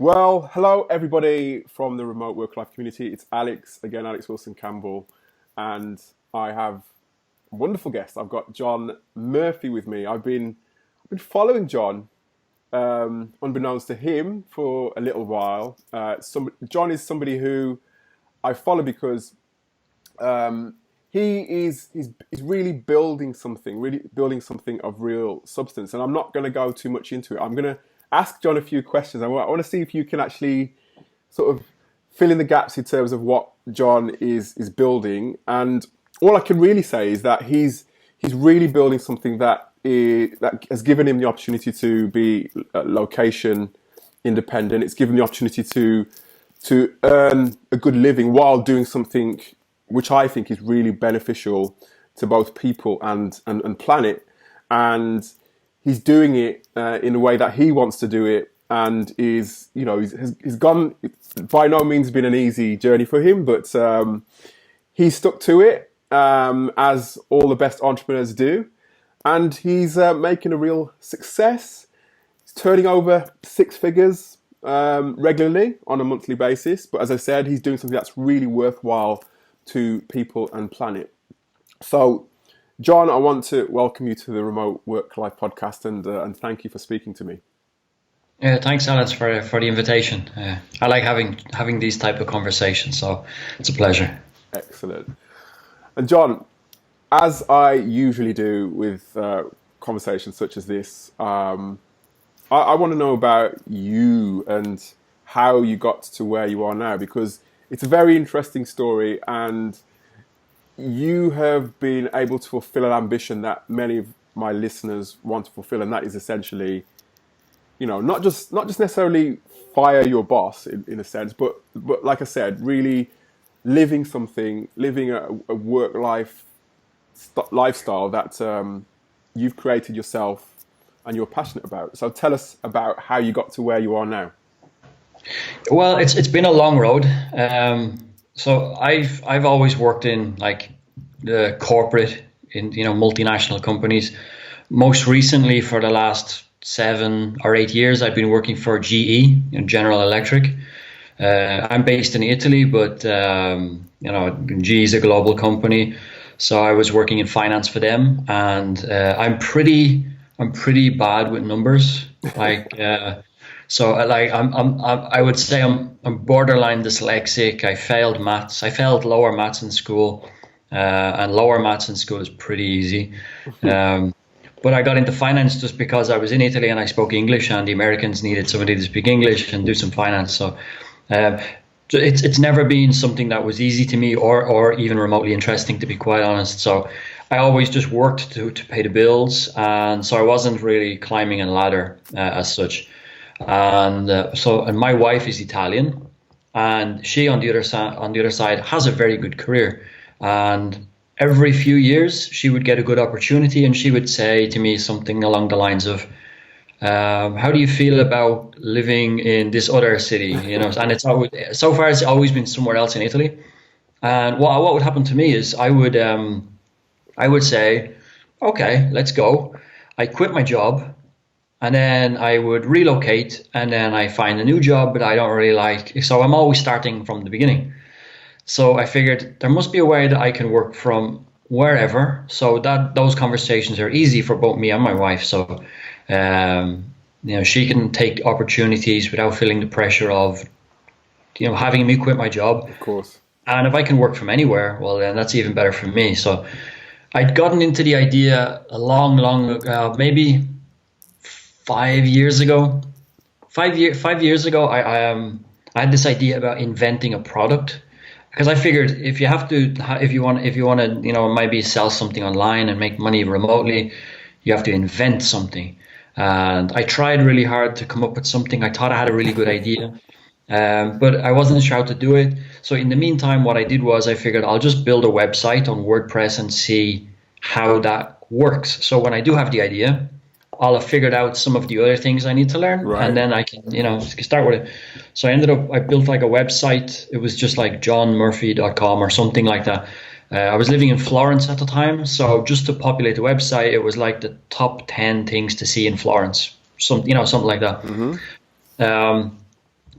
Well, hello everybody from the remote work life community. It's Alex again, Alex Wilson-Campbell, and I have a wonderful guest. I've got John Murphy with me. I've been following John, unbeknownst to him, for a little while. John is somebody who I follow because he's really building something of real substance. And I'm not going to go too much into it. I'm going to ask John a few questions. I want to see if you can actually sort of fill in the gaps in terms of what John is building. And all I can really say is that he's really building something that has given him the opportunity to be location independent. It's given the opportunity to earn a good living while doing something which I think is really beneficial to both people and planet. And he's doing it in a way that he wants to do it, and he's gone. By no means been an easy journey for him, but he's stuck to it, as all the best entrepreneurs do, and he's making a real success. He's turning over six figures regularly on a monthly basis. But as I said, he's doing something that's really worthwhile to people and planet. So, John, I want to welcome you to the Remote Work Life podcast, and thank you for speaking to me. Yeah, thanks, Alex, for the invitation. I like having these type of conversations, so it's a pleasure. Excellent. And John, as I usually do with conversations such as this, I want to know about you and how you got to where you are now, because it's a very interesting story, and you have been able to fulfill an ambition that many of my listeners want to fulfill, and that is essentially, not just necessarily fire your boss in a sense, but like I said, really living a work life lifestyle that you've created yourself and you're passionate about. So tell us about how you got to where you are now. Well, it's been a long road. So I've always worked in like the corporate in multinational companies. Most recently, for the last 7 or 8 years, I've been working for GE, General Electric. I'm based in Italy, but GE is a global company, so I was working in finance for them, and I'm pretty bad with numbers, like. I would say I'm borderline dyslexic. I failed maths. I failed lower maths in school, and lower maths in school is pretty easy. But I got into finance just because I was in Italy and I spoke English, and the Americans needed somebody to speak English and do some finance. So it's never been something that was easy to me or even remotely interesting, to be quite honest. So I always just worked to pay the bills, and so I wasn't really climbing a ladder as such. And my wife is Italian, and she on the other side has a very good career. And every few years she would get a good opportunity, and she would say to me something along the lines of, "How do you feel about living in this other city?" And it's always been somewhere else in Italy. And what would happen to me is I would say, "Okay, let's go." I quit my job. And then I would relocate, and then I find a new job that I don't really like. So I'm always starting from the beginning. So I figured there must be a way that I can work from wherever, so that those conversations are easy for both me and my wife. So she can take opportunities without feeling the pressure of having me quit my job. Of course. And if I can work from anywhere, well, then that's even better for me. So I'd gotten into the idea a long ago, maybe 5 years ago. 5 years ago, I had this idea about inventing a product, because I figured if you want to maybe sell something online and make money remotely, you have to invent something. And I tried really hard to come up with something. I thought I had a really good idea, but I wasn't sure how to do it. So in the meantime, what I did was I figured I'll just build a website on WordPress and see how that works. So when I do have the idea, I'll have figured out some of the other things I need to learn, right, and then I can, start with it. So I built like a website. It was just like johnmurphy.com or something like that. I was living in Florence at the time, so just to populate the website, it was like the top 10 things to see in Florence, something like that. Mm-hmm.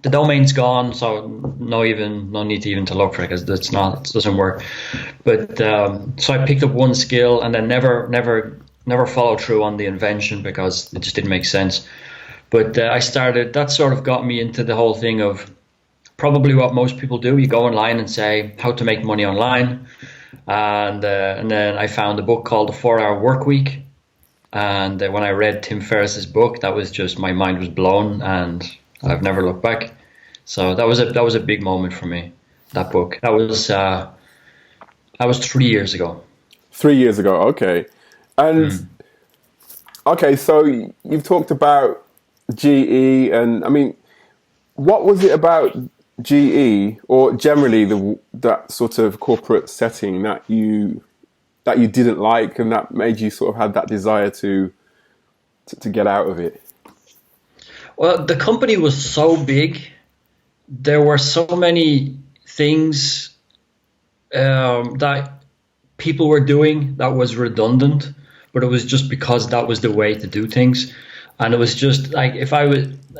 the domain's gone, so no need to even to look for it because it doesn't work. But so I picked up one skill and then never followed through on the invention because it just didn't make sense. But that sort of got me into the whole thing of probably what most people do. You go online and say how to make money online, and then I found a book called The 4 Hour Work Week. And when I read Tim Ferriss's book, that was just, my mind was blown, and I've never looked back. So that was a big moment for me. That book. That was 3 years ago. 3 years ago, okay. And okay, so you've talked about GE, and I mean, what was it about GE or generally that sort of corporate setting that you didn't like, and that made you sort of had that desire to get out of it? Well, the company was so big. There were so many things that people were doing that was redundant, but it was just because that was the way to do things. And it was just like,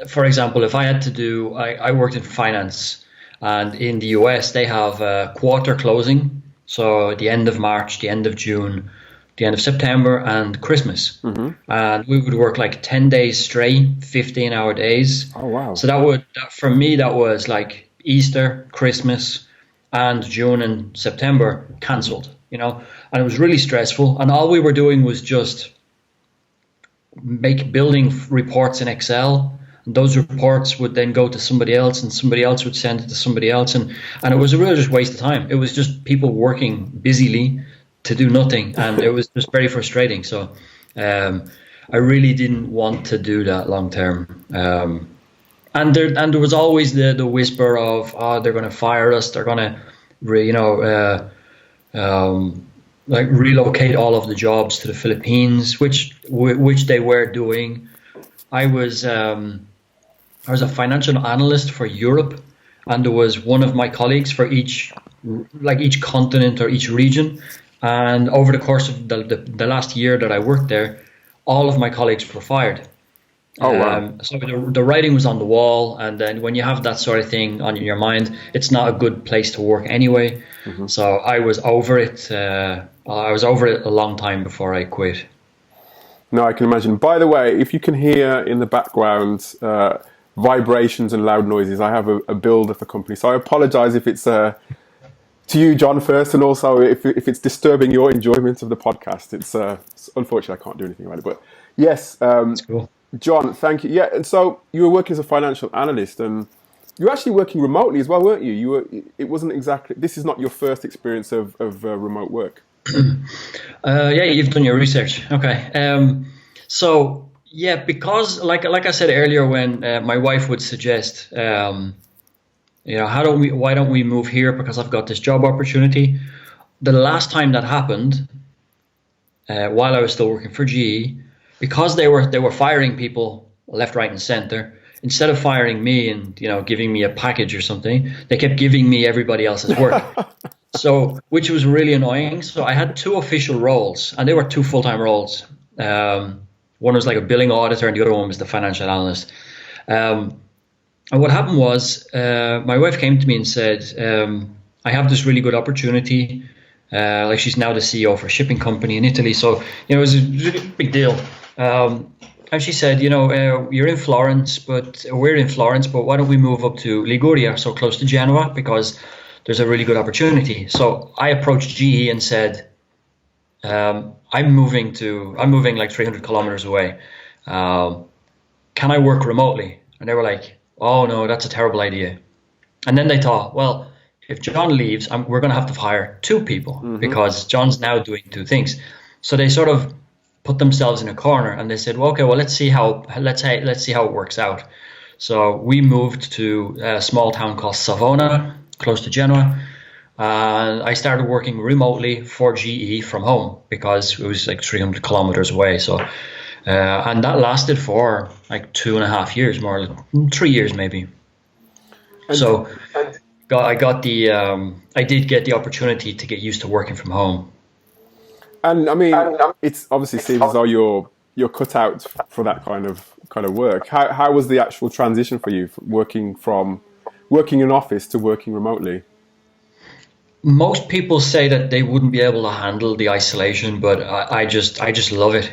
for example, if I had to do, I worked in finance, and in the US, they have a quarter closing. So the end of March, the end of June, the end of September, and Christmas. Mm-hmm. And we would work like 10 days straight, 15-hour days. Oh, wow. So for me, that was like Easter, Christmas, and June and September cancelled, and it was really stressful. And all we were doing was just building reports in Excel. And those reports would then go to somebody else, and somebody else would send it to somebody else. And it was a really just waste of time. It was just people working busily to do nothing. And it was just very frustrating. So I really didn't want to do that long term. And there was always the whisper of, they're going to fire us. They're going to, like relocate all of the jobs to the Philippines, which they were doing. I was a financial analyst for Europe, and there was one of my colleagues for each continent or each region. And over the course of the last year that I worked there, all of my colleagues were fired. Oh, wow. So the writing was on the wall, and then when you have that sort of thing on your mind, it's not a good place to work anyway. Mm-hmm. So I was over it. I was over it a long time before I quit. No, I can imagine. By the way, if you can hear in the background vibrations and loud noises, I have a builder for company. So I apologize if it's to you, John, first, and also if it's disturbing your enjoyment of the podcast. It's unfortunately I can't do anything about it. But yes, that's cool. John, thank you. Yeah, and so you were working as a financial analyst, and you were actually working remotely as well, weren't you? It wasn't exactly. This is not your first experience of remote work. Yeah, you've done your research. Okay. So yeah, because like I said earlier, when my wife would suggest, why don't we move here because I've got this job opportunity. The last time that happened, while I was still working for GE, because they were firing people left, right, and center. Instead of firing me and giving me a package or something, they kept giving me everybody else's work. So, which was really annoying. So I had two official roles, and they were two full-time roles. One was like a billing auditor, and the other one was the financial analyst. And what happened was, my wife came to me and said, "I have this really good opportunity. Like she's now the CEO for a shipping company in Italy. So it was a really big deal." And she said, "You're in Florence, but we're in Florence. But why don't we move up to Liguria, so close to Genoa, because there's a really good opportunity." So I approached GE and said, I'm moving like 300 kilometers away. Can I work remotely? And they were like, "Oh no, that's a terrible idea." And then they thought, well, if John leaves, we're going to have to hire two people because John's now doing two things. So they sort of put themselves in a corner, and they said, "Well, okay, well, let's see how it works out." So we moved to a small town called Savona, close to Genoa. I started working remotely for GE from home because it was like 300 kilometers away. So, and that lasted for like 2.5 years, more like 3 years maybe. So, I did get the opportunity to get used to working from home. And I mean, it's obviously seems as though you're cut out for that kind of kind of work. How was the actual transition for you from working in an office to working remotely? Most people say that they wouldn't be able to handle the isolation, but I just love it.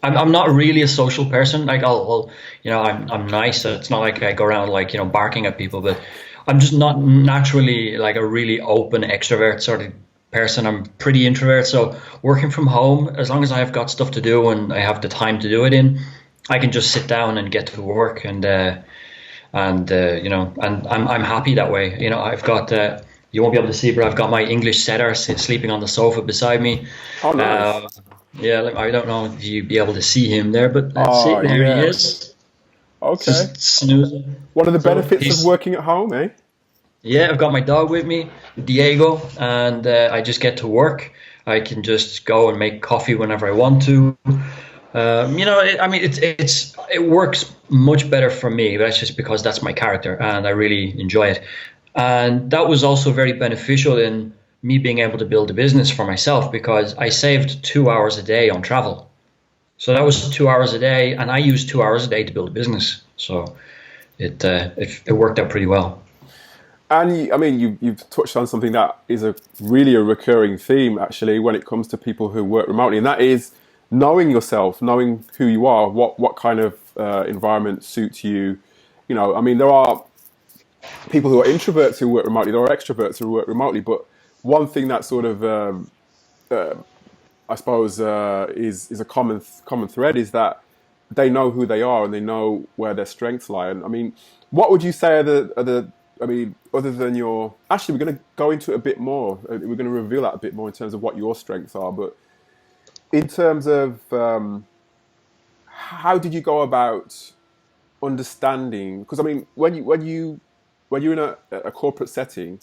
I'm not really a social person. Like I'm nice. It's not like I go around like barking at people, but I'm just not naturally like a really open extrovert sort of person. I'm pretty introvert. So working from home, as long as I've got stuff to do and I have the time to do it in, I can just sit down and get to work and I'm happy that way. I've got. You won't be able to see, but I've got my English setter sleeping on the sofa beside me. Oh, nice. Yeah, I don't know if you'd be able to see him there, but that's Oh, it. There yeah. he is, Okay. just snoozing. One of the So benefits of working at home, eh? yeah, I've got my dog with me, Diego, and I just get to work. I can just go and make coffee whenever I want to. It works much better for me, but that's just because that's my character, and I really enjoy it. And that was also very beneficial in me being able to build a business for myself because I saved 2 hours a day on travel. So that was 2 hours a day, and I used 2 hours a day to build a business. So it worked out pretty well. And you've touched on something that is really a recurring theme actually when it comes to people who work remotely, and that is knowing yourself, knowing who you are, what kind of environment suits you. There are people who are introverts who work remotely, there are extroverts who work remotely, but one thing that sort of I suppose is a common thread is that they know who they are and they know where their strengths lie. And what would you say are the other than your, actually we're going to go into it a bit more, we're going to reveal that a bit more in terms of what your strengths are, but in terms of how did you go about understanding, because when you're in a corporate setting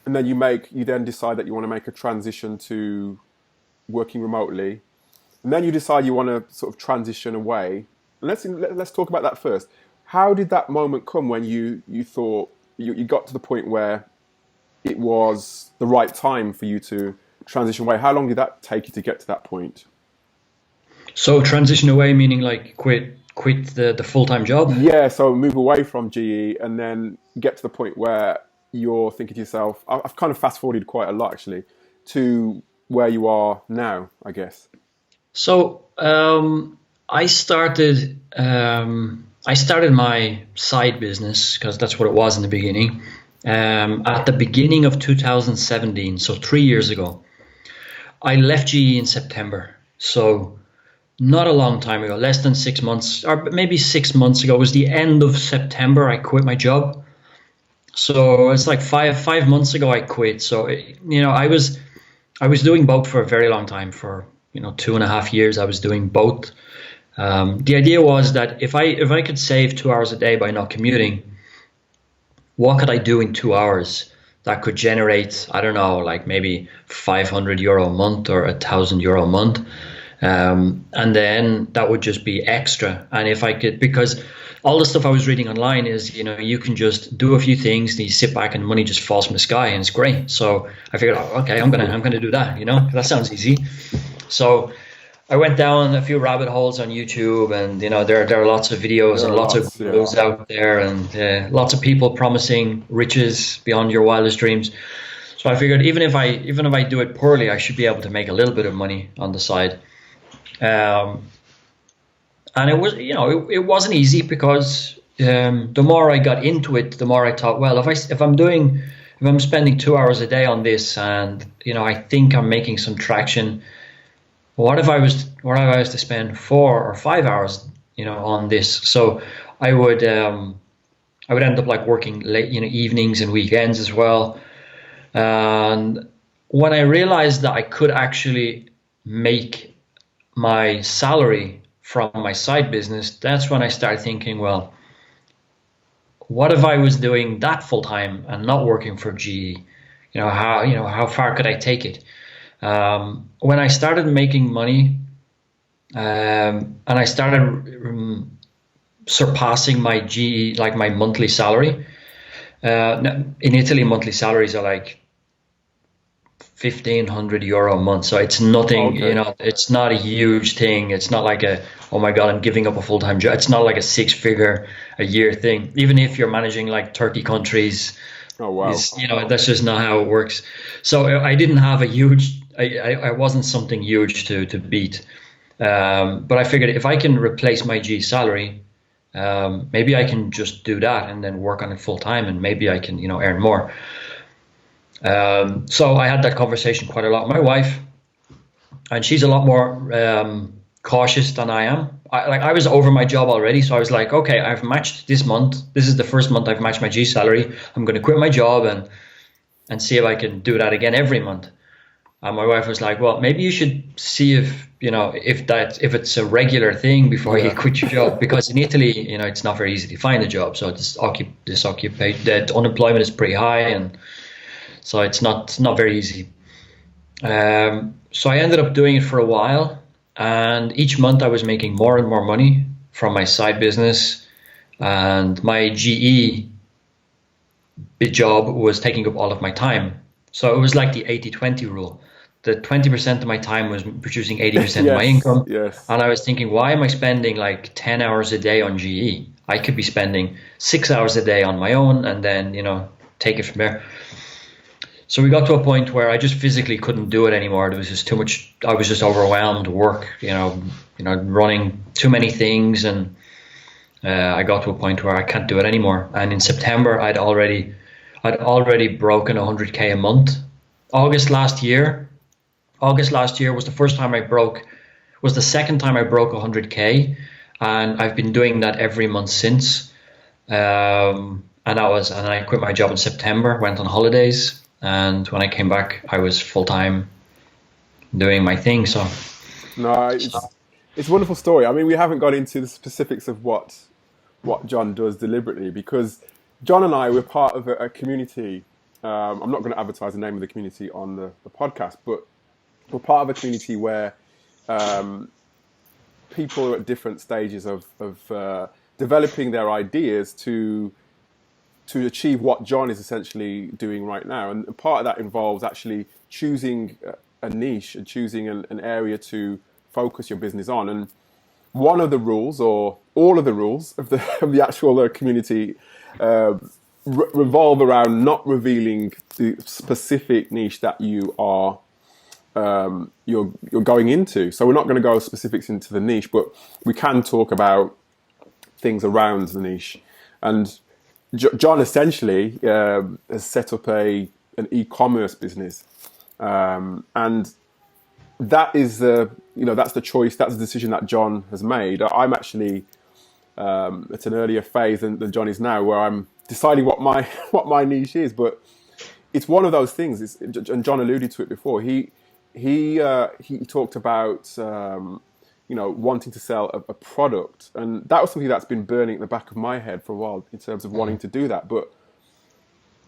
and then you then decide that you want to make a transition to working remotely, and then you decide you want to sort of transition away. And let's talk about that first. How did that moment come when you thought you got to the point where it was the right time for you to transition away? How long did that take you to get to that point? So transition away meaning like quit the full-time job? Yeah, so move away from GE and then get to the point where you're thinking to yourself, I've kind of fast forwarded quite a lot actually, to where you are now, I guess. So I started my side business because that's what it was in the beginning. At the beginning of 2017, so 3 years ago, I left GE in September. So not a long time ago, less than 6 months, or maybe 6 months ago. It was the end of September. I quit my job. So it's like five months ago I quit. So I was doing both for a very long time. For 2.5 years, I was doing both. The idea was that if I could save 2 hours a day by not commuting, what could I do in 2 hours that could generate, I don't know, like maybe €500 a month or €1,000 a month. And then that would just be extra. And if I could, because all the stuff I was reading online is, you can just do a few things, and you sit back and money just falls from the sky and it's great. So I figured, okay, I'm gonna do that. That sounds easy. So I went down a few rabbit holes on YouTube, and there are lots of videos and lots of videos out there, and lots of people promising riches beyond your wildest dreams. So I figured even if I do it poorly, I should be able to make a little bit of money on the side. And it was, it wasn't easy because the more I got into it, the more I thought, well, if I'm spending 2 hours a day on this, and I think I'm making some traction. What if I was to spend 4 or 5 hours, on this? So I would end up like working late, evenings and weekends as well. And when I realized that I could actually make my salary from my side business, that's when I started thinking, well, what if I was doing that full time and not working for GE? How far could I take it? When I started making money, and I started surpassing my GE, like my monthly salary. In Italy, monthly salaries are like 1,500 euro a month. So it's nothing, Okay. it's not a huge thing. It's not like oh my God, I'm giving up a full-time job. It's not like a six-figure a year thing. Even if you're managing like 30 countries, Oh wow. that's just not how it works. So I didn't have a huge, I wasn't something huge to beat. But I figured if I can replace my G salary, maybe I can just do that and then work on it full time, and maybe I can, earn more. So I had that conversation quite a lot with my wife, and she's a lot more cautious than I am. I was over my job already, so I was like, okay, I've matched this month. This is the first month I've matched my G salary. I'm going to quit my job and see if I can do that again every month. And my wife was like, well, maybe you should see if it's a regular thing before you quit your job, because in Italy, it's not very easy to find a job. So the unemployment is pretty high, and so it's not very easy. So I ended up doing it for a while, and each month I was making more and more money from my side business, and my GE job was taking up all of my time. So it was like the 80-20 rule. The 20% of my time was producing 80% of my income. Yes. And I was thinking, why am I spending like 10 hours a day on GE? I could be spending 6 hours a day on my own, and then, take it from there. So we got to a point where I just physically couldn't do it anymore. There was just too much. I was just overwhelmed with work, running too many things, and I got to a point where I can't do it anymore. And in September, I'd already broken 100K a month. August last year was the second time I broke 100K, and I've been doing that every month since. And I quit my job in September, went on holidays. And when I came back, I was full-time doing my thing. So No, it's a wonderful story. I mean, we haven't got into the specifics of what John does deliberately, because John and I were part of a community. I'm not going to advertise the name of the community on the podcast, but we're part of a community where people are at different stages of developing their ideas to achieve what John is essentially doing right now. And part of that involves actually choosing a niche and choosing an area to focus your business on. And one of the rules, or all of the rules of the actual community, revolve around not revealing the specific niche that you are you're going into. So we're not going to go specifics into the niche, but we can talk about things around the niche. And John essentially has set up an e-commerce business, and that is that's the choice, that's the decision that John has made. I'm actually at an earlier phase than John is now, where I'm deciding what my niche is. But it's one of those things. And John alluded to it before. He talked about wanting to sell a product, and that was something that's been burning at the back of my head for a while in terms of wanting to do that. But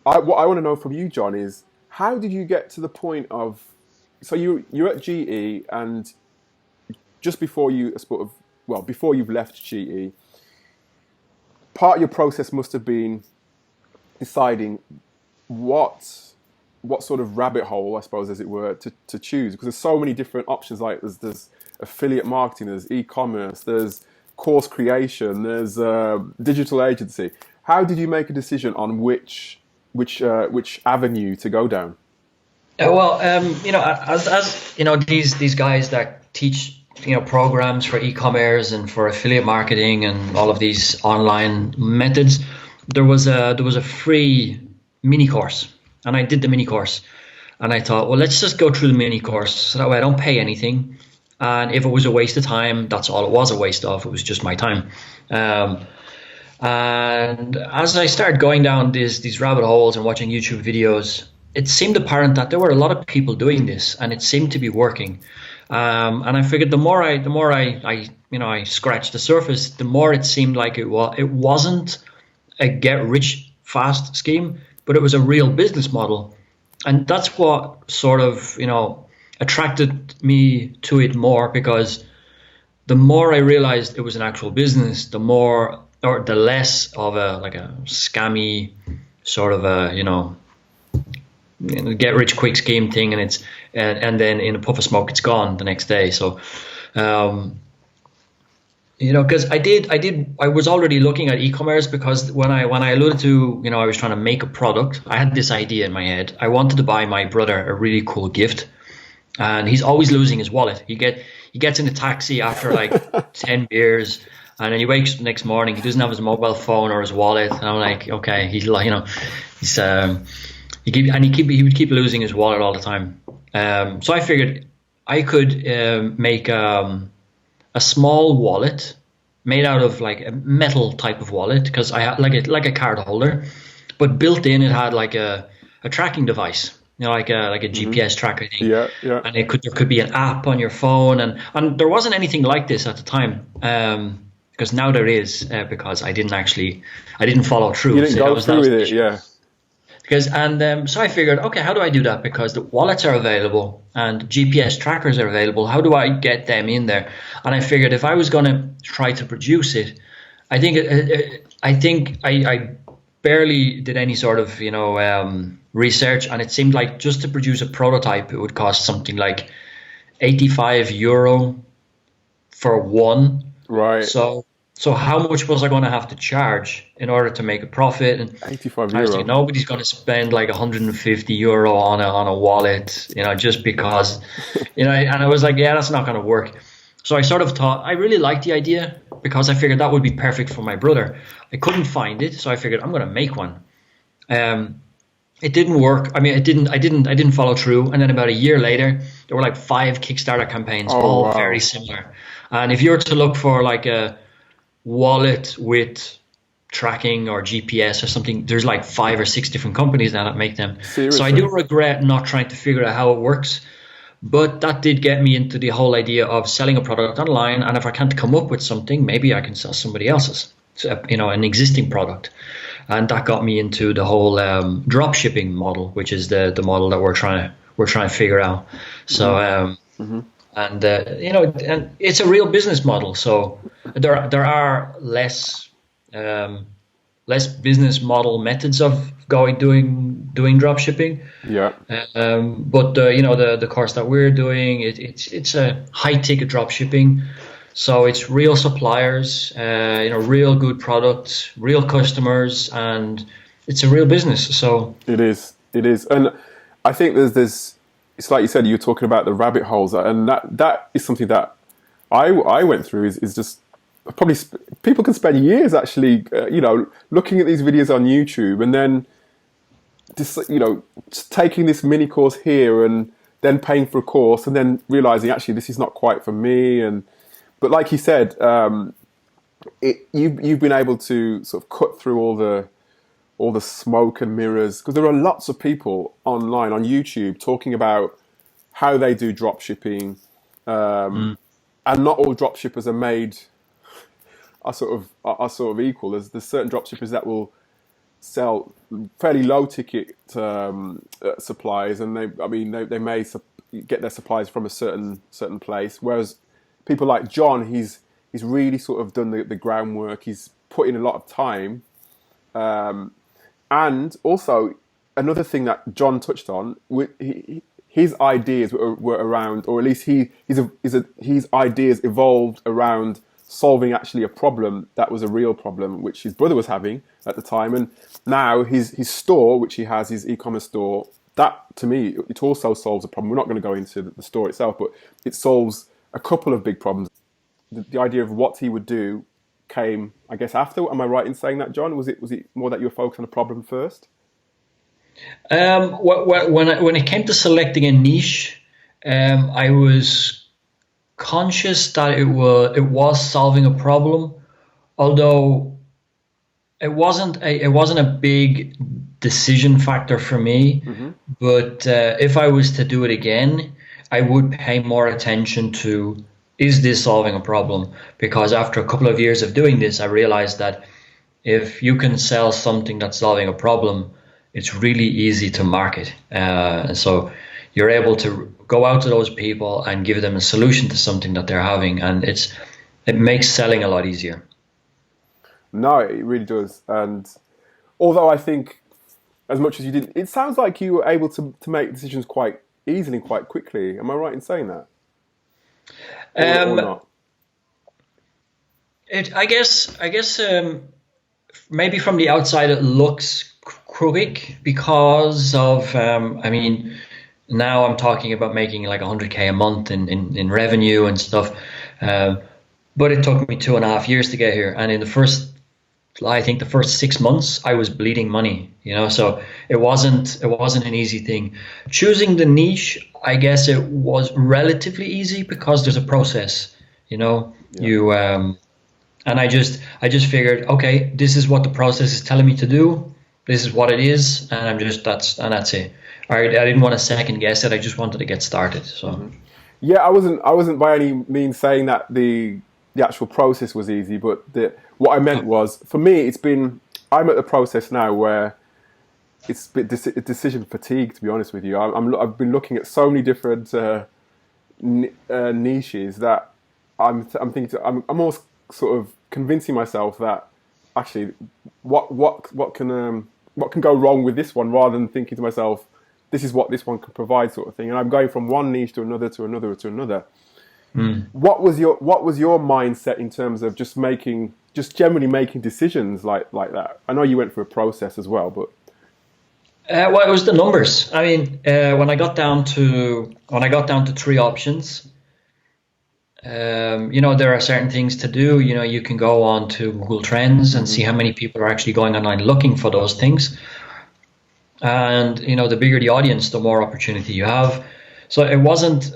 what I want to know from you, John, is how did you get to the point of, so you're at GE, and just before before you've left GE, part of your process must have been deciding what sort of rabbit hole, I suppose, as it were, to choose, because there's so many different options. Like there's affiliate marketing, there's e-commerce, there's course creation, there's digital agency. How did you make a decision on which avenue to go down? These guys that teach programs for e-commerce and for affiliate marketing and all of these online methods, there was a free mini course, and I did the mini course, and I thought, well, let's just go through the mini course so that way I don't pay anything. And if it was a waste of time, that's all it was a waste of. It was just my time. And as I started going down these rabbit holes and watching YouTube videos, it seemed apparent that there were a lot of people doing this, and it seemed to be working. And I figured the more I scratched the surface, the more it seemed like it wasn't a get rich fast scheme, but it was a real business model. And that's what sort of, attracted me to it more, because the more I realized it was an actual business, the less of a scammy sort of get rich quick scheme thing, and and then in a puff of smoke it's gone the next day. So because I was already looking at e-commerce, because when I alluded to, I was trying to make a product, I had this idea in my head. I wanted to buy my brother a really cool gift, and he's always losing his wallet. He gets in a taxi after like 10 beers, and then he wakes up the next morning, he doesn't have his mobile phone or his wallet, and I'm like, okay, he's like, he's he would keep losing his wallet all the time. So I figured I could make a small wallet made out of like a metal type of wallet, because I had like a card holder, but built in it had like a tracking device, like a GPS tracker thing. Yeah, yeah. And there could be an app on your phone, and there wasn't anything like this at the time, because now there is, because I didn't follow through. You didn't go through with it, yeah. So I figured, okay, how do I do that? Because the wallets are available and GPS trackers are available. How do I get them in there? And I figured if I was going to try to produce it, I think I barely did any sort of research, and it seemed like just to produce a prototype it would cost something like €85 for one. Right. So how much was I going to have to charge in order to make a profit? And €85. I was thinking, nobody's going to spend like €150 on a wallet, just because, and I was like, yeah, that's not going to work. So I sort of thought, I really liked the idea, because I figured that would be perfect for my brother. I couldn't find it, so I figured I'm going to make one. It didn't work. I mean, I didn't follow through. And then about a year later, there were like 5 Kickstarter campaigns, all very similar. And if you were to look for like a wallet with tracking or GPS or something, there's like 5 or 6 different companies now that make them. Seriously? So I do regret not trying to figure out how it works, but that did get me into the whole idea of selling a product online. And if I can't come up with something, maybe I can sell somebody else's, an existing product. And that got me into the whole drop shipping model, which is the model that we're trying to figure out. So and it's a real business model. So there are less business model methods of doing drop shipping. Yeah. But the course that we're doing, it's a high ticket drop shipping. So it's real suppliers, real good products, real customers, and it's a real business. So it is, and I think there's. It's like you said, you're talking about the rabbit holes, and that is something that I went through. Is just probably people can spend years actually, looking at these videos on YouTube, and then just taking this mini course here, and then paying for a course, and then realizing actually this is not quite for me. But like you said, you've been able to sort of cut through all the smoke and mirrors, because there are lots of people online on YouTube talking about how they do drop shipping, and not all drop shippers are sort of equal. There's certain drop shippers that will sell fairly low ticket supplies, and they may get their supplies from a certain place, whereas people like John, he's really sort of done the groundwork. He's put in a lot of time, and also another thing that John touched on, his ideas were around, or at least his ideas evolved around solving actually a problem that was a real problem, which his brother was having at the time. And now his store, which he has, his e-commerce store, that to me, it also solves a problem. We're not going to go into the store itself, but it solves a couple of big problems. The idea of what he would do came, I guess, after. Am I right in saying that, John? Was it more that you were focused on the problem first? When it came to selecting a niche, I was conscious that it was solving a problem, although it wasn't a big decision factor for me. Mm-hmm. But if I was to do it again, I would pay more attention to, is this solving a problem? Because after a couple of years of doing this, I realized that if you can sell something that's solving a problem, it's really easy to market. So you're able to go out to those people and give them a solution to something that they're having, and it makes selling a lot easier. No, it really does. And although I think as much as you did. It sounds like you were able to make decisions quite easily, quite quickly. Am I right in saying that, or Um, not? I guess maybe from the outside it looks quick because of I mean, now I'm talking about making like 100K a month in revenue and stuff. Um, but it took me 2.5 years to get here, and in the first, I think the first 6 months I was bleeding money, so it wasn't an easy thing. Choosing the niche, I guess it was relatively easy because there's a process, Yeah. you and I just figured, okay, this is what the process is telling me to do. This is what it is, and that's it. I didn't want to second guess it. I just wanted to get started. So Yeah, I wasn't by any means saying that the actual process was easy, but what I meant was, for me, I'm at the process now where it's a bit decision fatigue. To be honest with you, I've been looking at so many different niches that I'm thinking I'm almost sort of convincing myself that actually what can go wrong with this one, rather than thinking to myself, this is what this one can provide, sort of thing. And I'm going from one niche to another to another to another. What was your mindset in terms of just generally making decisions like that? I know you went through a process as well, but well, it was the numbers. I mean, when I got down to three options, there are certain things to do. You can go on to Google Trends and see how many people are actually going online looking for those things. And the bigger the audience, the more opportunity you have. So it wasn't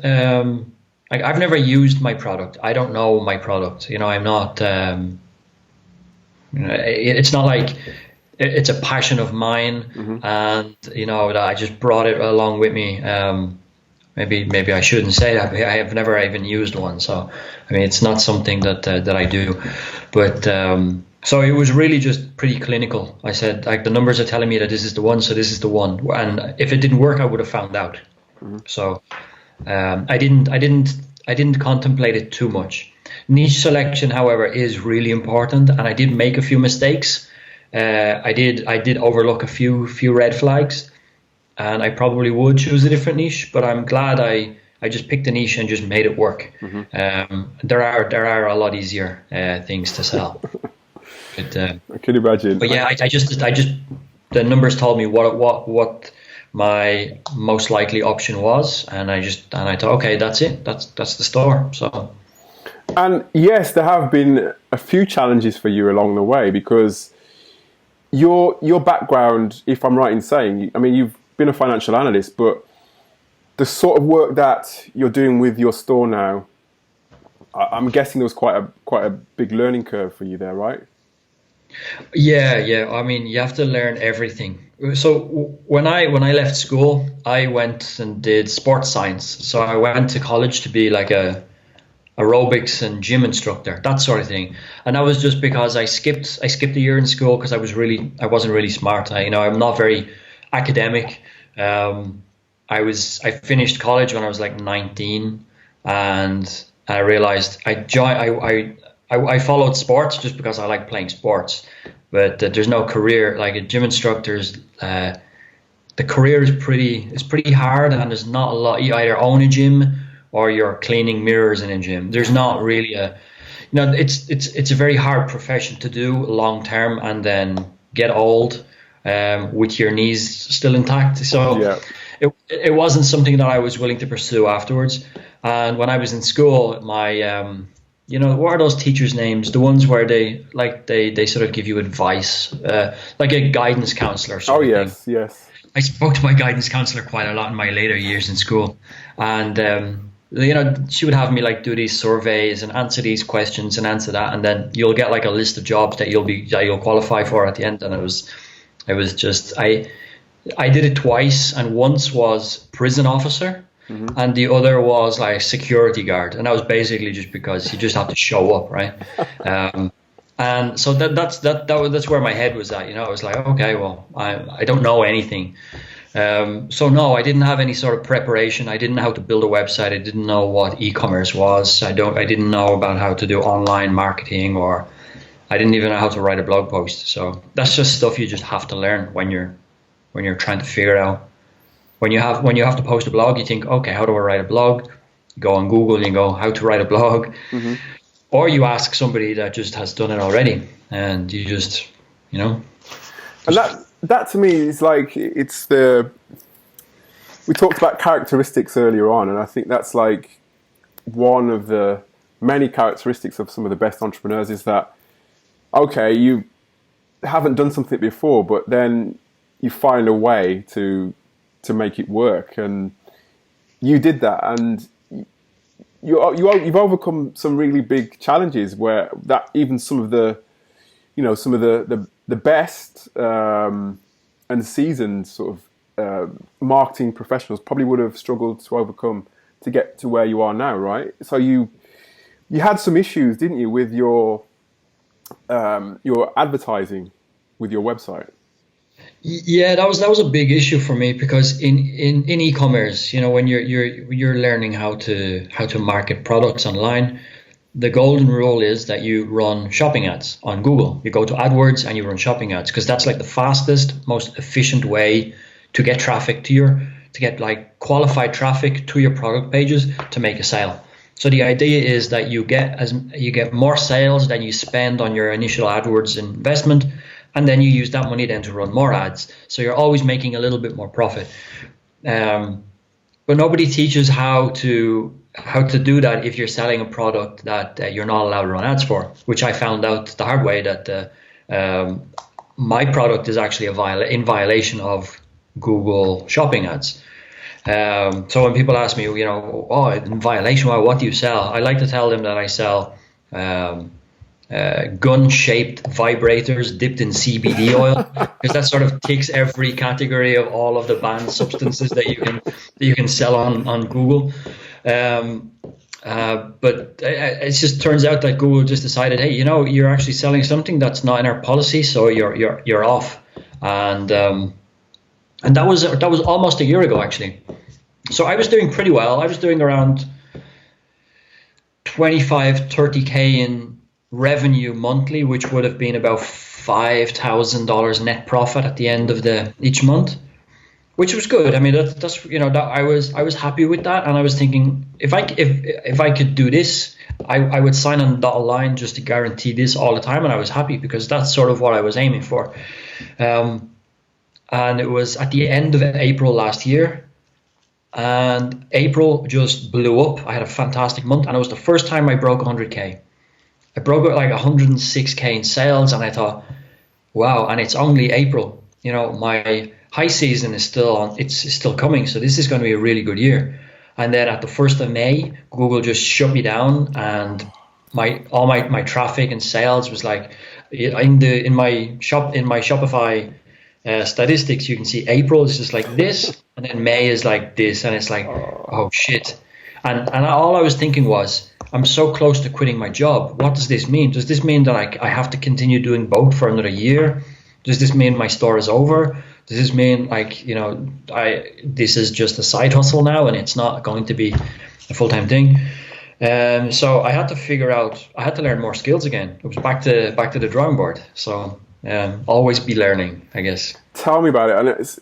like, I've never used my product. I don't know my product. I'm not. It's not like it's a passion of mine, and that I just brought it along with me. Maybe I shouldn't say that. I have never even used one, so I mean it's not something that I do. But so it was really just pretty clinical. I said, like, the numbers are telling me that this is the one, so this is the one. And if it didn't work, I would have found out. So I didn't contemplate it too much. Niche selection, however, is really important, and I did make a few mistakes. I did overlook a few red flags, and I probably would choose a different niche. But I'm glad I just picked a niche and just made it work. There are a lot easier things to sell. But, I can imagine. But yeah, I just the numbers told me what my most likely option was, and I thought, okay, that's it. That's the store. So. And yes, there have been a few challenges for you along the way, because your background, if I'm right in saying, I mean, you've been a financial analyst, but the sort of work that you're doing with your store now, I'm guessing there was quite a big learning curve for you there, right? Yeah. I mean, you have to learn everything. So when I left school, I went and did sports science. So I went to college to be like a aerobics and gym instructor, that sort of thing. And that was just because I skipped a year in school because I wasn't really smart. I'm not very academic. I finished college when I was like 19, and I realized I followed sports just because I like playing sports, but there's no career like a gym instructor's. The career is pretty hard, and there's not a lot. You either own a gym or you're cleaning mirrors in a gym. There's not really it's a very hard profession to do long term, and then get old with your knees still intact. So Yeah. it wasn't something that I was willing to pursue afterwards. And when I was in school, my what are those teachers' names? The ones where they sort of give you advice, like a guidance counselor. Oh, Sort of thing. yes. I spoke to my guidance counselor quite a lot in my later years in school, and she would have me like do these surveys and answer these questions and answer that, and then you'll get like a list of jobs that you'll qualify for at the end. And it was just I did it twice, and once was prison officer. And the other was like security guard, and that was basically just because you just have to show up, right? And so that's where my head was at. I was like, okay, well, I don't know anything. So no, I didn't have any sort of preparation. I didn't know how to build a website. I didn't know what e-commerce was. I didn't know about how to do online marketing, or I didn't even know how to write a blog post. So that's just stuff you just have to learn when you're when you're trying to figure out when you have to post a blog, you think, okay, how do I write a blog? You go on Google and you go, how to write a blog, or you ask somebody that just has done it already, and you just, And that to me is like we talked about characteristics earlier on, and I think that's like one of the many characteristics of some of the best entrepreneurs is that, okay, you haven't done something before, but then you find a way to make it work, and you did that, and you've overcome some really big challenges where that even some of the best and seasoned sort of marketing professionals probably would have struggled to overcome to get to where you are now, right? So you had some issues, didn't you, with your advertising with your website? Yeah, that was a big issue for me, because in e-commerce, when you're learning how to market products online, the golden rule is that you run shopping ads on Google. You go to AdWords and you run shopping ads, because that's like the fastest, most efficient way to get traffic to get like qualified traffic to your product pages to make a sale. So the idea is that you get more sales than you spend on your initial AdWords investment, and then you use that money then to run more ads. So you're always making a little bit more profit. But nobody teaches how to do that if you're selling a product that you're not allowed to run ads for, which I found out the hard way, that my product is actually in violation of Google shopping ads. So when people ask me, in violation, what do you sell? I like to tell them that I sell gun-shaped vibrators dipped in CBD oil, because that sort of ticks every category of all of the banned substances that you can sell on Google. But it just turns out that Google just decided, hey, you're actually selling something that's not in our policy, so you're off. And that was almost a year ago, actually. So I was doing pretty well. I was doing around 25, 30K in revenue monthly, which would have been about $5,000 net profit at the end of each month, which was good. I mean, that's I was happy with that, and I was thinking if I could do this, I would sign on the dotted line just to guarantee this all the time, and I was happy because that's sort of what I was aiming for. And it was at the end of April last year, and April just blew up. I had a fantastic month, and it was the first time I broke 100K. I broke it like 106K in sales, and I thought, wow, and it's only April. My high season is still coming, so this is going to be a really good year. And then at the 1st of May, Google just shut me down, and all my traffic and sales was like in my Shopify statistics, you can see April is just like this, and then May is like this, and it's like, oh shit. And all I was thinking was, I'm so close to quitting my job. What does this mean? Does this mean that I have to continue doing both for another year? Does this mean my store is over? Does this mean this is just a side hustle now and it's not going to be a full-time thing? So I had to learn more skills again. It was back to the drawing board. So always be learning, I guess. Tell me about it. And it's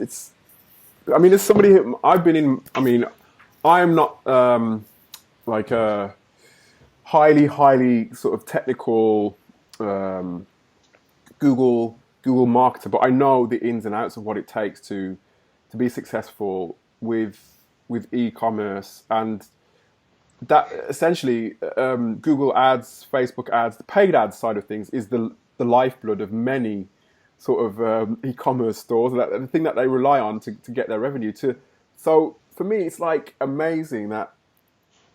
as somebody who I am not like a highly sort of technical Google marketer, but I know the ins and outs of what it takes to be successful with e-commerce, and that essentially Google ads, Facebook ads, the paid ads side of things is the lifeblood of many sort of e-commerce stores, the thing that they rely on to get their revenue. So for me, it's like amazing that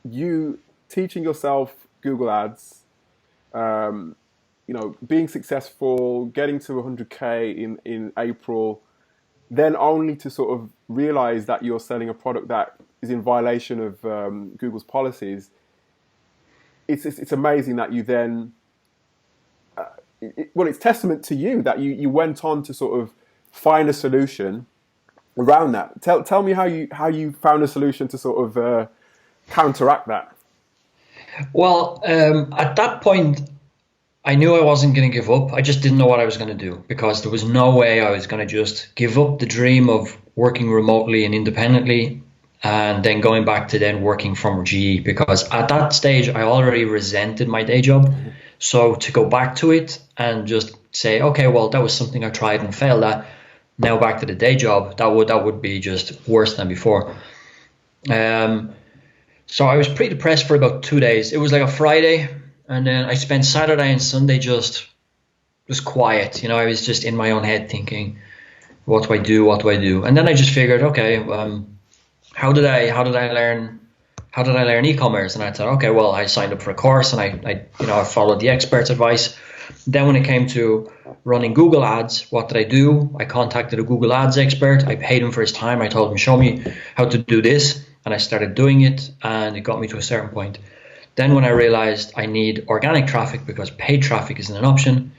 you teaching yourself Google ads, being successful, getting to 100K in April, then only to sort of realize that you're selling a product that is in violation of Google's policies. It's amazing that you then, it's testament to you that you went on to sort of find a solution around that. Tell me how you found a solution to sort of counteract that. Well, at that point, I knew I wasn't going to give up. I just didn't know what I was going to do because there was no way I was going to just give up the dream of working remotely and independently and then going back to then working from GE, because at that stage I already resented my day job. So to go back to it and just say, okay, well, that was something I tried and failed at. Now back to the day job, that would be just worse than before. So I was pretty depressed for about 2 days. It was like a Friday, and then I spent Saturday and Sunday just quiet. I was just in my own head thinking, what do I do? What do I do? And then I just figured, okay, how did I learn e-commerce? And I thought, okay, well, I signed up for a course and I followed the expert's advice. Then when it came to running Google ads, what did I do? I contacted a Google ads expert. I paid him for his time. I told him, show me how to do this. And I started doing it, and it got me to a certain point. Then when I realized I need organic traffic because paid traffic isn't an option,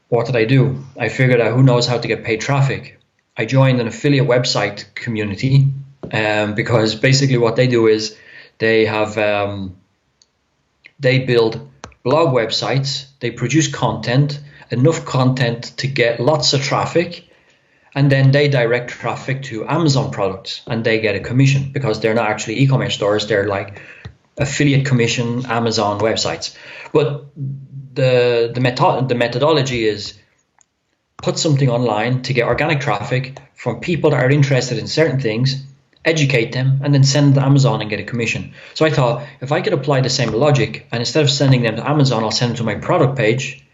what did I do? I figured out who knows how to get paid traffic. I joined an affiliate website community, because basically what they do is they build blog websites, they produce content, enough content to get lots of traffic, and then they direct traffic to Amazon products and they get a commission because they're not actually e-commerce stores, they're like affiliate commission Amazon websites. But the methodology is put something online to get organic traffic from people that are interested in certain things, educate them, and then send them to Amazon and get a commission. So I thought, if I could apply the same logic, and instead of sending them to Amazon, I'll send them to my product page,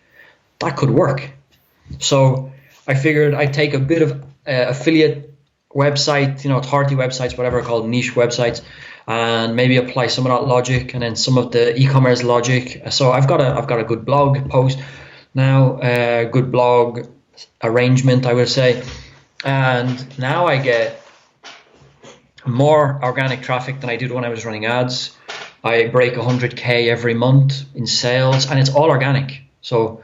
that could work. So I figured I'd take a bit of affiliate website, 30 websites, whatever, called niche websites, and maybe apply some of that logic and then some of the e-commerce logic. So I've got a good blog post now, good blog arrangement, I would say, and now I get more organic traffic than I did when I was running ads. I break 100K every month in sales, and it's all organic. So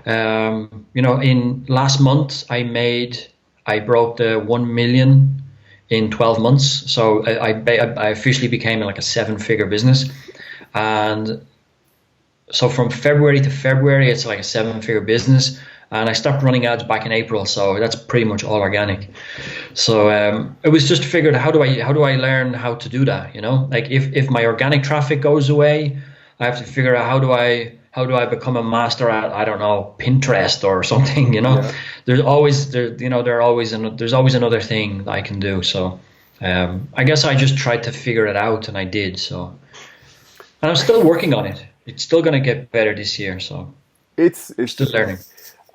in last month I broke the 1 million in 12 months. So I officially became like a 7-figure business. And so from February to February, it's like a 7-figure business. And I stopped running ads back in April. So that's pretty much all organic. So it was just figured, how do I learn how to do that? Like if my organic traffic goes away, I have to figure out how do I become a master at, I don't know, Pinterest or something, Yeah. There's always another thing that I can do. So I guess I just tried to figure it out, and I did. So, and I'm still working on it. It's still going to get better this year. So it's still learning.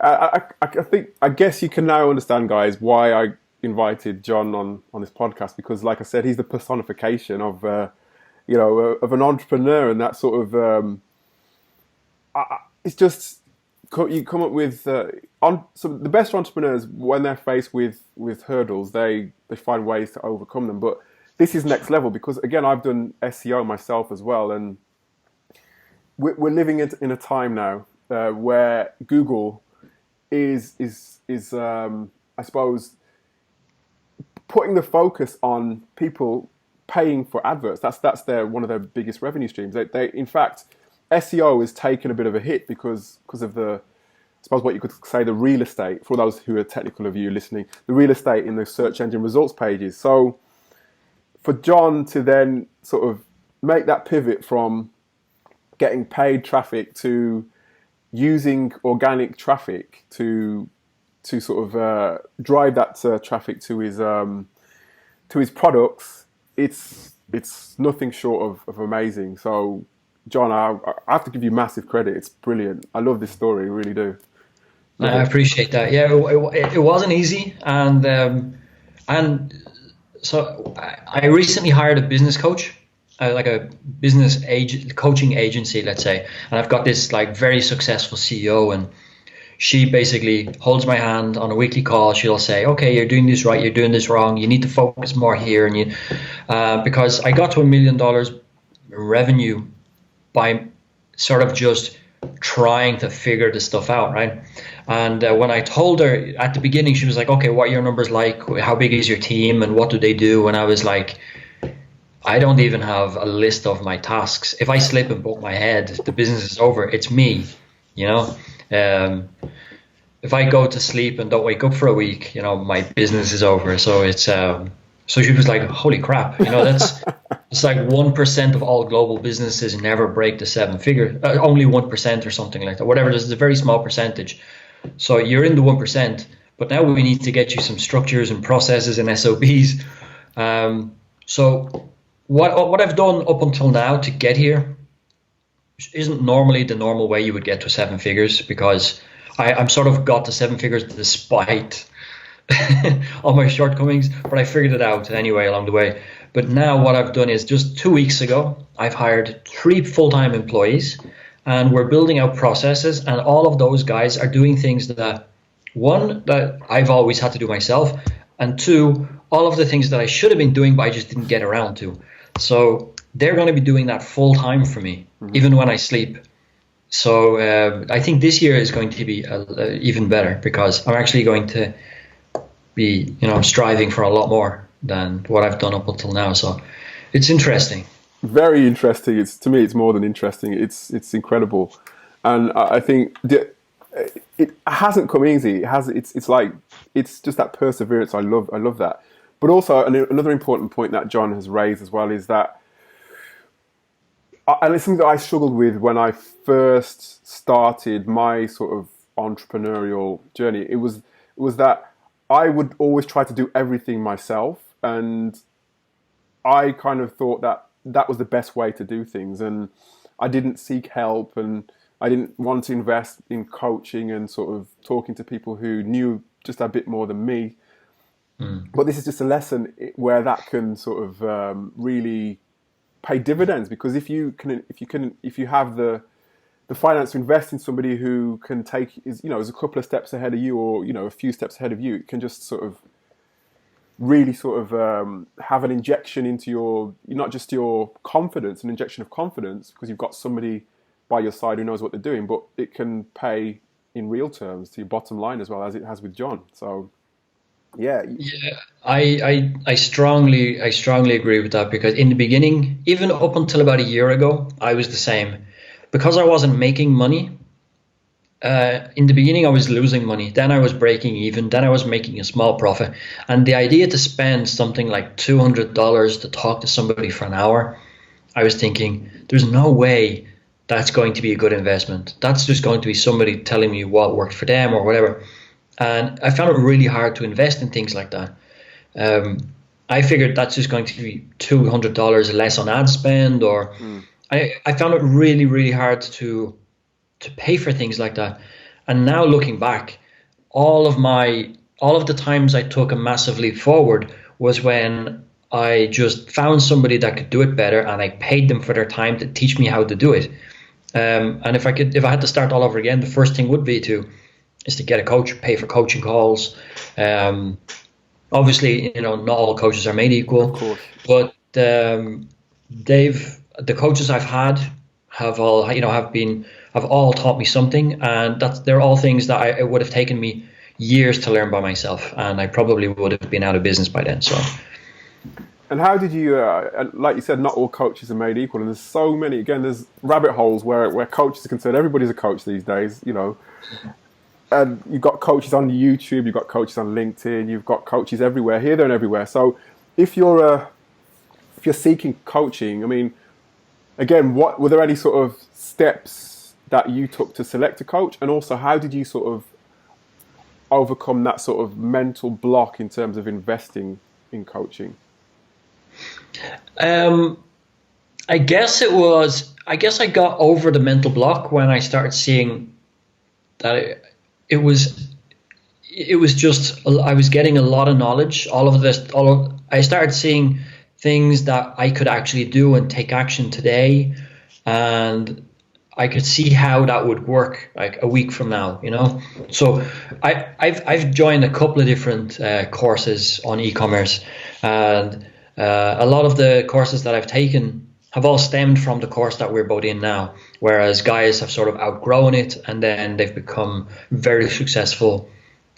I guess you can now understand, guys, why I invited John on this podcast, because like I said, he's the personification of of an entrepreneur, and that sort of it's just, you come up with so the best entrepreneurs, when they're faced with hurdles, they find ways to overcome them. But this is next level, because again, I've done SEO myself as well, and we're living in a time now where Google is I suppose putting the focus on people paying for adverts. That's one of their biggest revenue streams. They in fact, SEO has taken a bit of a hit because of the, I suppose what you could say, the real estate, for those who are technical of you listening, the real estate in the search engine results pages. So for John to then sort of make that pivot from getting paid traffic to using organic traffic to sort of drive that traffic to his products, it's nothing short of amazing. So John, I have to give you massive credit. It's brilliant. I love this story, I really do. I appreciate that. Yeah, it wasn't easy, and so I recently hired a business coach, like a coaching agency, let's say, and I've got this like very successful CEO, and she basically holds my hand on a weekly call. She'll say, okay, you're doing this right, you're doing this wrong, you need to focus more here, and because I got to $1 million revenue by sort of just trying to figure this stuff out, right? And when I told her at the beginning, she was like, okay, what are your numbers like? How big is your team? And what do they do? And I was like, I don't even have a list of my tasks. If I slip and bump my head, the business is over. It's me. You know, um, if I go to sleep and don't wake up for a week, my business is over. So so she was like, holy crap, it's like 1% of all global businesses never break the seven figure, only 1% or something like that, whatever. There's a very small percentage. So you're in the 1%, but now we need to get you some structures and processes and SOPs. So what I've done up until now to get here isn't normally the normal way you would get to seven figures, because I'm sort of got to seven figures despite all my shortcomings, but I figured it out anyway along the way. But now what I've done is, just 2 weeks ago, I've hired 3 full-time employees, and we're building out processes, and all of those guys are doing things that, one, that I've always had to do myself, and two, all of the things that I should have been doing but I just didn't get around to. So they're going to be doing that full-time for me, even when I sleep. So I think this year is going to be even better, because I'm actually going to be, I'm striving for a lot more than what I've done up until now. So it's interesting. Very interesting. To me, it's more than interesting. It's incredible, and I think it hasn't come easy. It's like, it's just that perseverance. I love that. But also, another important point that John has raised as well is that, and it's something that I struggled with when I first started my sort of entrepreneurial journey. It was that I would always try to do everything myself, and I kind of thought that was the best way to do things, and I didn't seek help, and I didn't want to invest in coaching and sort of talking to people who knew just a bit more than me. But this is just a lesson where that can sort of really pay dividends, because if you have the finance to invest in somebody who can is a couple of steps ahead of you, or a few steps ahead of you, it can just sort of really sort of have an injection into not just your confidence, an injection of confidence, because you've got somebody by your side who knows what they're doing, but it can pay in real terms to your bottom line as well, as it has with John. So yeah. I strongly agree with that, because in the beginning, even up until about a year ago, I was the same. Because I wasn't making money, in the beginning I was losing money, then I was breaking even, then I was making a small profit. And the idea to spend something like $200 to talk to somebody for an hour, I was thinking, there's no way that's going to be a good investment. That's just going to be somebody telling me what worked for them or whatever. And I found it really hard to invest in things like that. I figured that's just going to be $200 less on ad spend, or I found it really, really hard to pay for things like that. And now looking back, all of the times I took a massive leap forward was when I just found somebody that could do it better, and I paid them for their time to teach me how to do it. And if I had to start all over again, the first thing would be to get a coach, pay for coaching calls. Obviously, not all coaches are made equal, Of course. but the coaches I've had have all taught me something, and they're all things that it would have taken me years to learn by myself, and I probably would have been out of business by then. So. And how did you, like you said, not all coaches are made equal, and there's so many. Again, there's rabbit holes where coaches are concerned. Everybody's a coach these days, And you've got coaches on YouTube, you've got coaches on LinkedIn, you've got coaches everywhere, here, there, and everywhere. So if you're seeking coaching, I mean, again, were there any sort of steps that you took to select a coach, and also how did you sort of overcome that sort of mental block in terms of investing in coaching? I guess I got over the mental block when I started seeing that it was just, I was getting a lot of knowledge, I started seeing things that I could actually do and take action today, and I could see how that would work like a week from now, So I've joined a couple of different courses on e-commerce, and a lot of the courses that I've taken have all stemmed from the course that we're both in now, whereas guys have sort of outgrown it, and then they've become very successful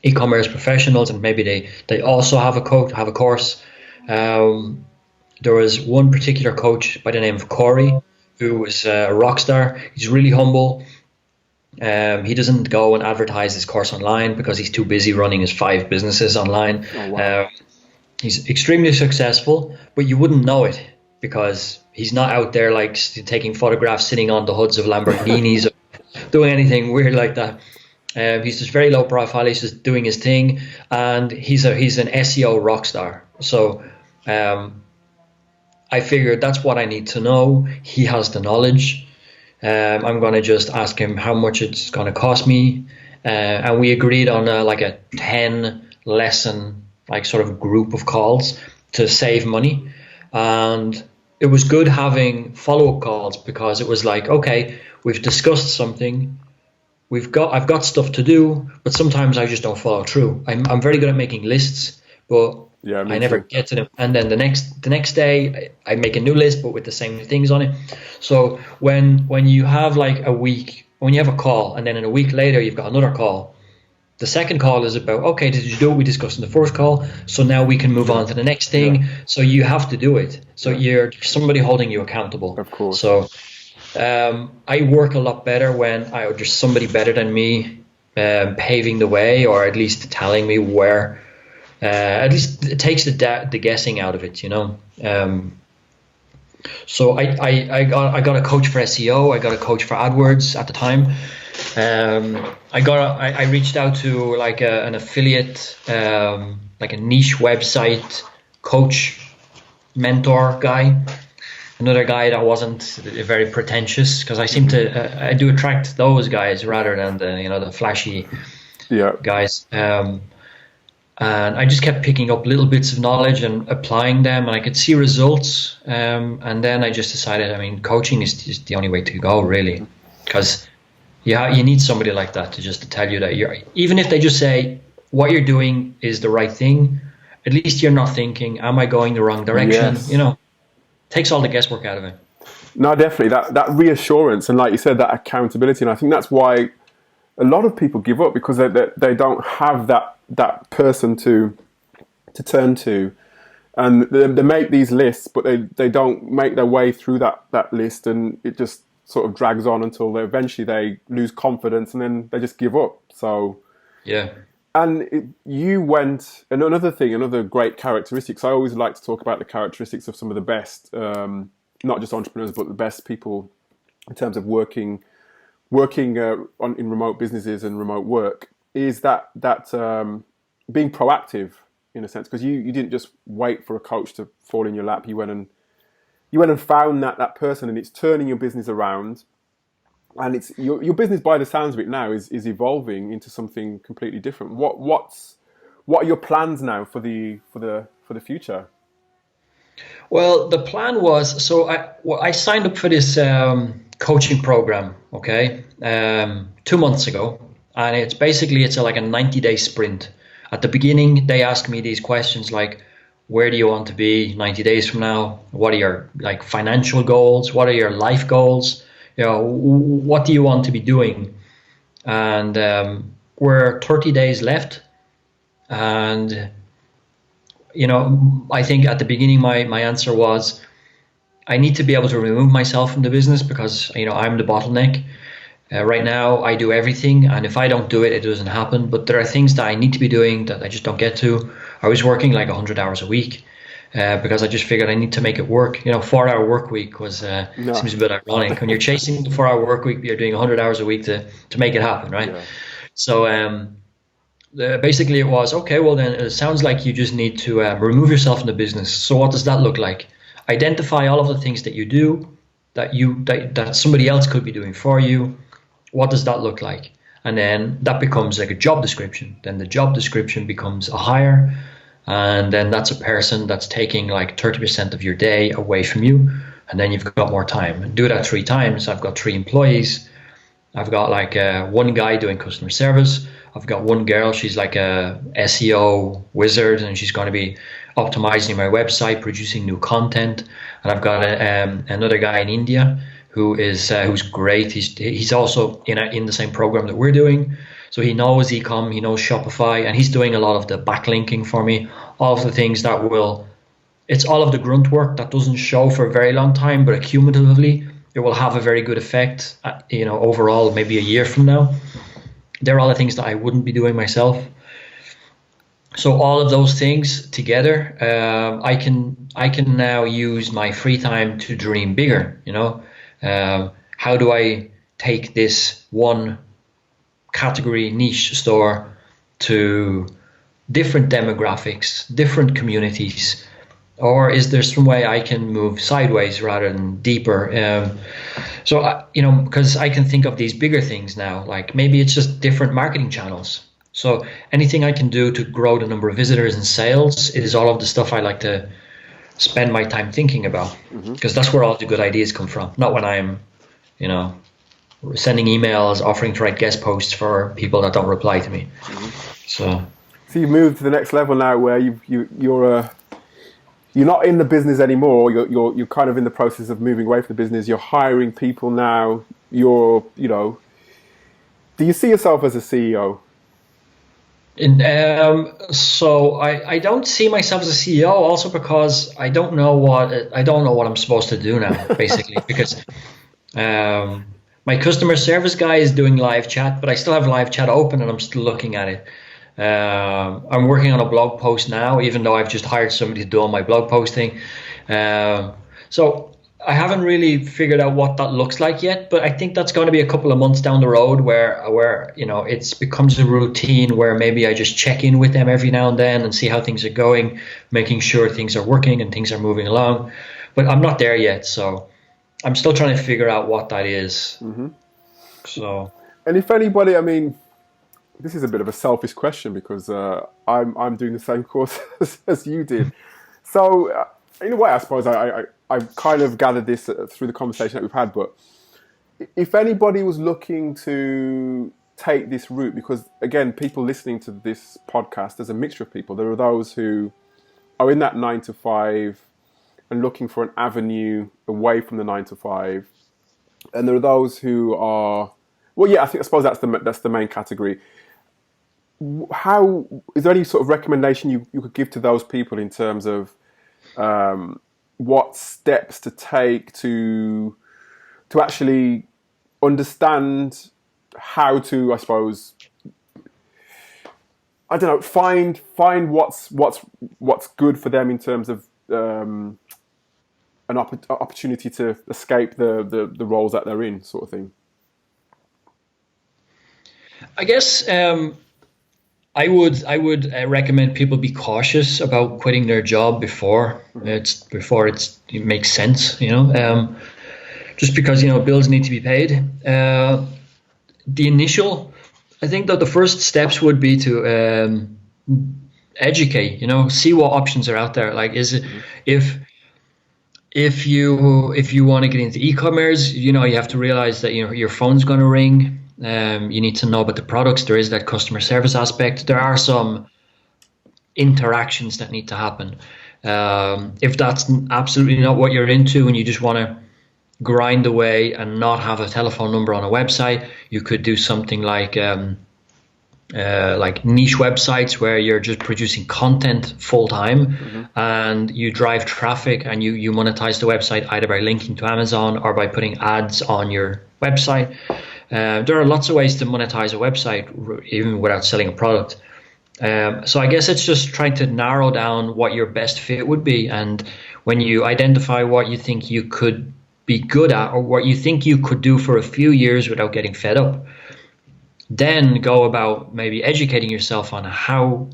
e-commerce professionals, and maybe they also have a course. There was one particular coach by the name of Corey, who was a rock star. He's really humble. He doesn't go and advertise his course online because he's too busy running his 5 businesses online. Oh wow. He's extremely successful, but you wouldn't know it because he's not out there like taking photographs sitting on the hoods of Lamborghinis or doing anything weird like that. He's just very low profile. He's just doing his thing, and he's an SEO rock star. So I figured that's what I need to know. He has the knowledge. I'm going to just ask him how much it's going to cost me, and we agreed on like a 10 lesson like sort of group of calls to save money. And it was good having follow-up calls because it was like, okay, we've discussed something. I've got stuff to do, but sometimes I just don't follow through. I'm very good at making lists, but Yeah, I me never too. get to them. And then the next day I make a new list, but with the same things on it. So when you have like a week, when you have a call, and then in a week later you've got another call, the second call is about, okay, did you do what we discussed in the first call? So now we can move Yeah. on to the next Yeah. thing. So you have to do it. So Yeah. you're somebody holding you accountable. Of course. So I work a lot better when there's somebody better than me paving the way, or at least telling me where. At least it takes the guessing out of it, you know. So I got a coach for SEO. I got a coach for AdWords at the time. I reached out to like an affiliate, like a niche website coach, mentor guy. Another guy that wasn't very pretentious, because I seem to I do attract those guys rather than the flashy Yeah. guys. And I just kept picking up little bits of knowledge and applying them, and I could see results. And then I just decided, I mean, coaching is the only way to go, really, because you need somebody like that to tell you that even if they just say what you're doing is the right thing, at least you're not thinking, am I going the wrong direction? Yes. You know, takes all the guesswork out of it. No, definitely that reassurance, and like you said, that accountability. And I think that's why a lot of people give up, because they don't have that person to turn to, and they make these lists, but they don't make their way through that list, and it just sort of drags on until eventually they lose confidence, and then they just give up. So Yeah. you went, and another great characteristics. I always like to talk about the characteristics of some of the best, not just entrepreneurs, but the best people in terms of working in remote businesses and remote work, is that being proactive in a sense, because you didn't just wait for a coach to fall in your lap. You went and found that person, and it's turning your business around. And it's your business, by the sounds of it now, is evolving into something completely different. What are your plans now for the future? Well, the plan was, so I signed up for this coaching program, okay, 2 months ago, and it's like a 90-day sprint. At the beginning, they ask me these questions like, where do you want to be 90 days from now? What are your like financial goals? What are your life goals? You know, what do you want to be doing? And we're 30 days left, and I think at the beginning my answer was, I need to be able to remove myself from the business because I'm the bottleneck. Right now I do everything, and if I don't do it, it doesn't happen. But there are things that I need to be doing that I just don't get to. I was working like 100 hours a week because I just figured I need to make it work. 4-hour work week No. seems a bit ironic when you're chasing the 4-hour work week, but you're doing 100 hours a week to make it happen, right? Yeah. So basically it was, okay, well then it sounds like you just need to remove yourself from the business. So what does that look like? Identify all of the things that you do that somebody else could be doing for you. What does that look like? And then that becomes like a job description. Then the job description becomes a hire, and then that's a person that's taking like 30% of your day away from you, and then you've got more time. And do that 3 times. I've got 3 employees. I've got like one guy doing customer service. I've got one girl, she's like a SEO wizard, and she's going to be optimizing my website, producing new content. And I've got another guy in India who's great. He's also in the same program that we're doing. So he knows e-com, he knows Shopify, and he's doing a lot of the backlinking for me, all of the things it's all of the grunt work that doesn't show for a very long time, but accumulatively, it will have a very good effect, overall, maybe a year from now. They're all the things that I wouldn't be doing myself. So all of those things together, I can now use my free time to dream bigger. How do I take this one category niche store to different demographics, different communities, or is there some way I can move sideways rather than deeper? Because I can think of these bigger things now, like maybe it's just different marketing channels. So anything I can do to grow the number of visitors and sales is all of the stuff I like to spend my time thinking about, because that's where all the good ideas come from, not when I'm, sending emails, offering to write guest posts for people that don't reply to me. So you've moved to the next level now, where you're not in the business anymore. You're kind of in the process of moving away from the business. You're hiring people now. Do you see yourself as a CEO? So I don't see myself as a CEO, also because I don't know what I'm supposed to do now, basically, because my customer service guy is doing live chat, but I still have live chat open and I'm still looking at it. I'm working on a blog post now, even though I've just hired somebody to do all my blog posting. So I haven't really figured out what that looks like yet, but I think that's going to be a couple of months down the road where it becomes a routine where maybe I just check in with them every now and then and see how things are going, making sure things are working and things are moving along. But I'm not there yet, so I'm still trying to figure out what that is. So, and if anybody, I mean, this is a bit of a selfish question because I'm doing the same course as you did. So in a way, I suppose I've kind of gathered this through the conversation that we've had. But if anybody was looking to take this route, because again, people listening to this podcast, there's a mixture of people. There are those who are in that 9 to 5 and looking for an avenue away from the 9 to 5, and there are those who are, I suppose that's the main category. How is there any sort of recommendation you could give to those people in terms of what steps to take to actually understand how to, I suppose, I don't know, find what's good for them in terms of an opportunity to escape the roles that they're in, sort of thing? I guess I would recommend people be cautious about quitting their job before it makes sense, just because bills need to be paid. I think that the first steps would be to educate, see what options are out there. Like, is it if you want to get into e-commerce, you have to realize that your phone's going to ring. You need to know about the products. There is that customer service aspect. There are some interactions that need to happen. If that's absolutely not what you're into and you just want to grind away and not have a telephone number on a website, you could do something like niche websites where you're just producing content full time, and you drive traffic and you monetize the website either by linking to Amazon or by putting ads on your website. There are lots of ways to monetize a website even without selling a product. So I guess it's just trying to narrow down what your best fit would be, and when you identify what you think you could be good at or what you think you could do for a few years without getting fed up, then go about maybe educating yourself on how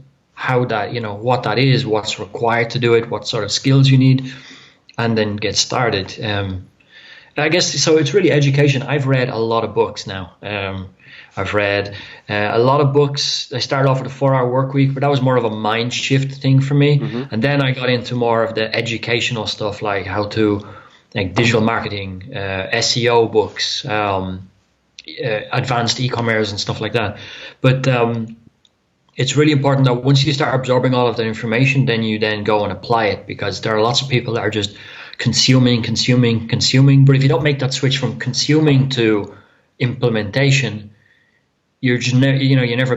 that, what that is, what's required to do it, what sort of skills you need, and then get started. I guess so. It's really education. I've read a lot of books now. I've read a lot of books. I started off with a 4-hour work week, but that was more of a mind shift thing for me. And then I got into more of the educational stuff, like how to, like digital marketing, SEO books, advanced e-commerce and stuff like that. But it's really important that once you start absorbing all of that information, then you then go and apply it, because there are lots of people that are just consuming. But if you don't make that switch from consuming to implementation, you're just you're never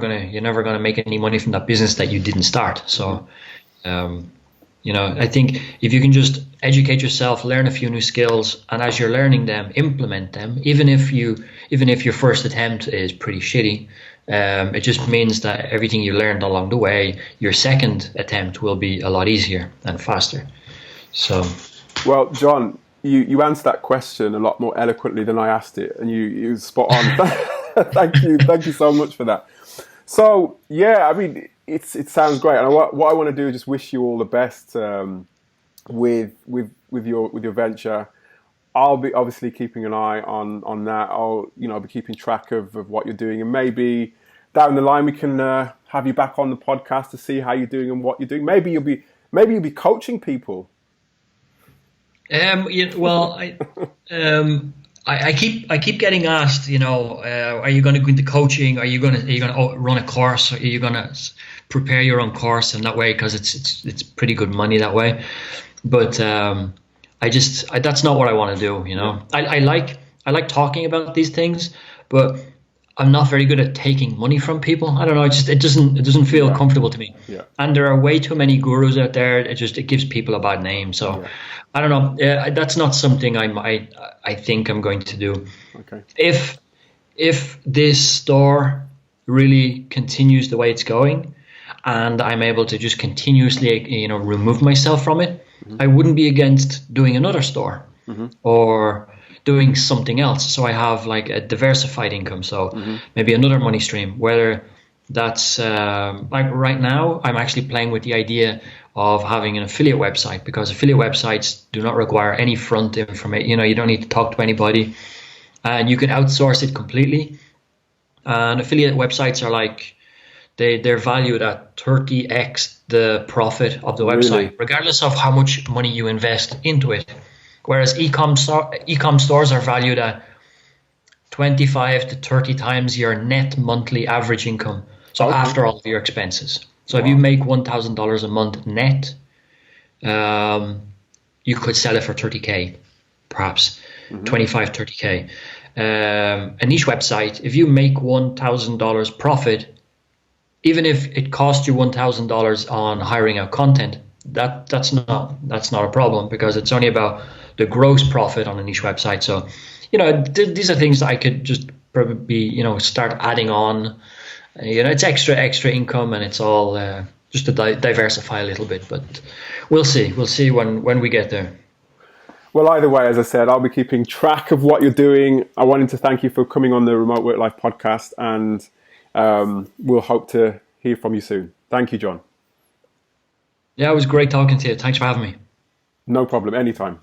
gonna make any money from that business that you didn't start. So I think if you can just educate yourself, learn a few new skills, and as you're learning them, implement them. Even if your first attempt is pretty shitty, it just means that everything you learned along the way, your second attempt will be a lot easier and faster. So, well, John, you answered that question a lot more eloquently than I asked it, and you spot on. Thank you so much for that. So yeah, I mean, it sounds great, and what I want to do is just wish you all the best with your venture. I'll be obviously keeping an eye on that. I'll be keeping track of what you're doing, and maybe down the line we can have you back on the podcast to see how you're doing and what you're doing. Maybe you'll be coaching people. Well, I keep getting asked, are you going to go into coaching? Are you going to run a course? Are you going to prepare your own course in that way? Because it's pretty good money that way. But that's not what I want to do. I like talking about these things, but I'm not very good at taking money from people. I don't know. It doesn't feel comfortable to me. Yeah. And there are way too many gurus out there. It gives people a bad name. So. Yeah. I don't know. That's not something I think I'm going to do. Okay. If this store really continues the way it's going, and I'm able to just continuously, remove myself from it, mm-hmm. I wouldn't be against doing another store mm-hmm. or doing something else. So I have like a diversified income. So mm-hmm. maybe another money stream. Whether that's like right now, I'm actually playing with the idea of having an affiliate website, because affiliate websites do not require any front information. You don't need to talk to anybody, and you can outsource it completely. And affiliate websites are like they're valued at 30x the profit of the website, really? Regardless of how much money you invest into it. Whereas e-com stores are valued at 25 to 30 times your net monthly average income. So okay. After all of your expenses. So wow. If you make $1,000 a month net, you could sell it for 30K, perhaps mm-hmm. 25, 30K. A niche website, if you make $1,000 profit, even if it costs you $1,000 on hiring out content, that's not a problem, because it's only about the gross profit on a niche website. So, these are things that I could just probably, start adding on. It's extra income, and it's all just to diversify a little bit. But we'll see. We'll see when we get there. Well, either way, as I said, I'll be keeping track of what you're doing. I wanted to thank you for coming on the Remote Work Life podcast, and we'll hope to hear from you soon. Thank you, John. Yeah, it was great talking to you. Thanks for having me. No problem. Anytime.